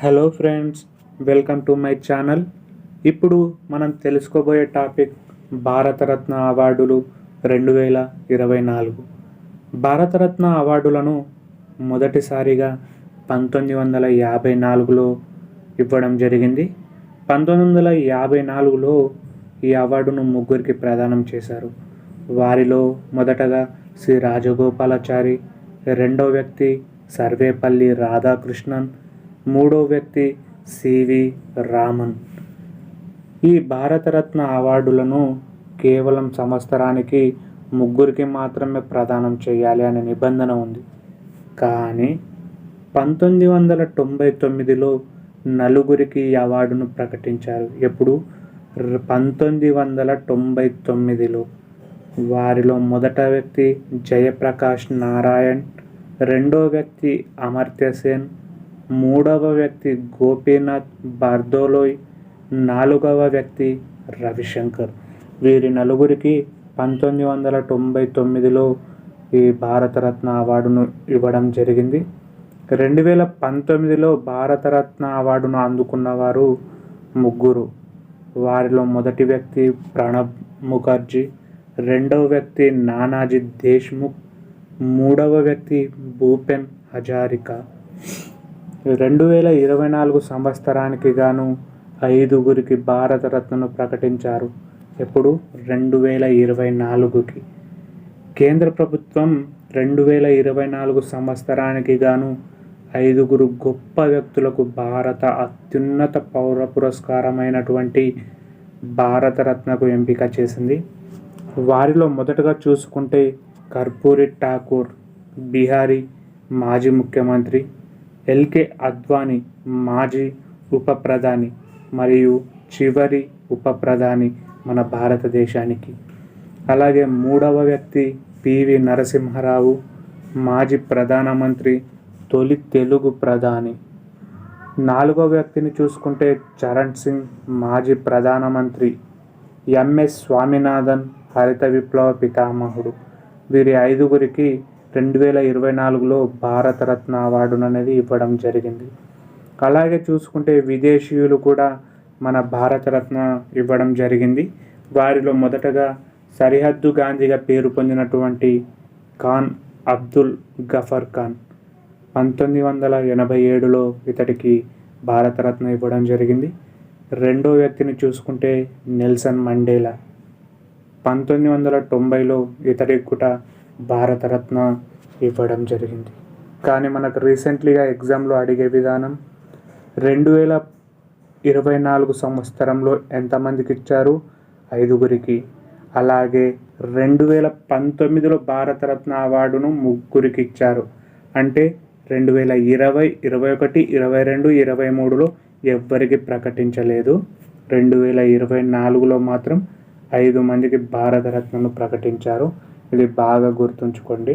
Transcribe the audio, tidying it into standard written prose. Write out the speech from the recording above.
Hello friends, welcome to my channel. ఇప్పుడు మనం తెలుసుకోబోయే టాపిక్ భారతరత్న అవార్డులు 2024. భారతరత్న అవార్డులను మొదటిసారిగా 1954లో ఇవ్వడం జరిగింది. 1954లో ఈ అవార్డును ముగ్గురికి ప్రదానం చేశారు. వారిలో మొదటగా శ్రీ రాజగోపాలాచారి, రెండో వ్యక్తి సర్వేపల్లి రాధాకృష్ణన్, మూడో వ్యక్తి సివి రామన్. ఈ భారతరత్న అవార్డులను కేవలం సంవత్సరానికి ముగ్గురికి మాత్రమే ప్రదానం చేయాలి అనే నిబంధన ఉంది. కానీ 1999లో నలుగురికి ఈ అవార్డును ప్రకటించారు. ఎప్పుడు? 1999లో. వారిలో మొదట వ్యక్తి జయప్రకాష్ నారాయణ్, రెండో వ్యక్తి అమర్త్య సేన్, మూడవ వ్యక్తి గోపీనాథ్ బార్దోలోయ్, నాలుగవ వ్యక్తి రవిశంకర్. వీరి నలుగురికి 1999లో ఈ భారతరత్న అవార్డును ఇవ్వడం జరిగింది. 2019లో భారతరత్న అవార్డును అందుకున్న వారు ముగ్గురు. వారిలో మొదటి వ్యక్తి ప్రణబ్ ముఖర్జీ, రెండవ వ్యక్తి నానాజీ దేశ్ముఖ్, మూడవ వ్యక్తి భూపెన్ హజారికా. 2024 సంవత్సరానికి గాను 5గురికి భారతరత్నను ప్రకటించారు. ఎప్పుడు? 2024కి. కేంద్ర ప్రభుత్వం 2024 సంవత్సరానికి గాను 5గురు గొప్ప వ్యక్తులకు భారత అత్యున్నత పౌర పురస్కారమైనటువంటి భారతరత్నకు ఎంపిక చేసింది. వారిలో మొదటగా చూసుకుంటే కర్పూరి ఠాకూర్, బీహారీ మాజీ ముఖ్యమంత్రి, ఎల్కే అద్వానీ మాజీ ఉప ప్రధాని మరియు చివరి ఉప ప్రధాని మన భారతదేశానికి. అలాగే మూడవ వ్యక్తి పివి నరసింహారావు, మాజీ ప్రధానమంత్రి, తొలి తెలుగు ప్రధాని. నాలుగవ వ్యక్తిని చూసుకుంటే చరణ్ సింగ్, మాజీ ప్రధానమంత్రి, ఎంఎస్ స్వామినాథన్, హరిత విప్లవ పితామహుడు. వీరి 5గురికి 2024లో భారతరత్న అవార్డును అనేది ఇవ్వడం జరిగింది. అలాగే చూసుకుంటే విదేశీయులు కూడా మన భారతరత్న ఇవ్వడం జరిగింది. వారిలో మొదటగా సరిహద్దు గాంధీగా పేరు పొందినటువంటి ఖాన్ అబ్దుల్ గఫర్ ఖాన్. 1987లో ఇతడికి భారతరత్న ఇవ్వడం జరిగింది. రెండో వ్యక్తిని చూసుకుంటే నెల్సన్ మండేలా. 1990లో ఇతడికి కూడా భారతరత్న ఇవ్వడం జరిగింది. కానీ మనకు రీసెంట్లీగా ఎగ్జామ్లో అడిగే విధానం 2024 సంవత్సరంలో ఎంతమందికి ఇచ్చారు? 5గురికి. అలాగే 2019లో భారతరత్న అవార్డును ముగ్గురికి ఇచ్చారు. అంటే 2020, 21, 22, 23లో ఎవ్వరికి ప్రకటించలేదు. 2024లో మాత్రం 5 మందికి భారతరత్నను ప్రకటించారు. ఇది బాగా గుర్తుంచుకోండి.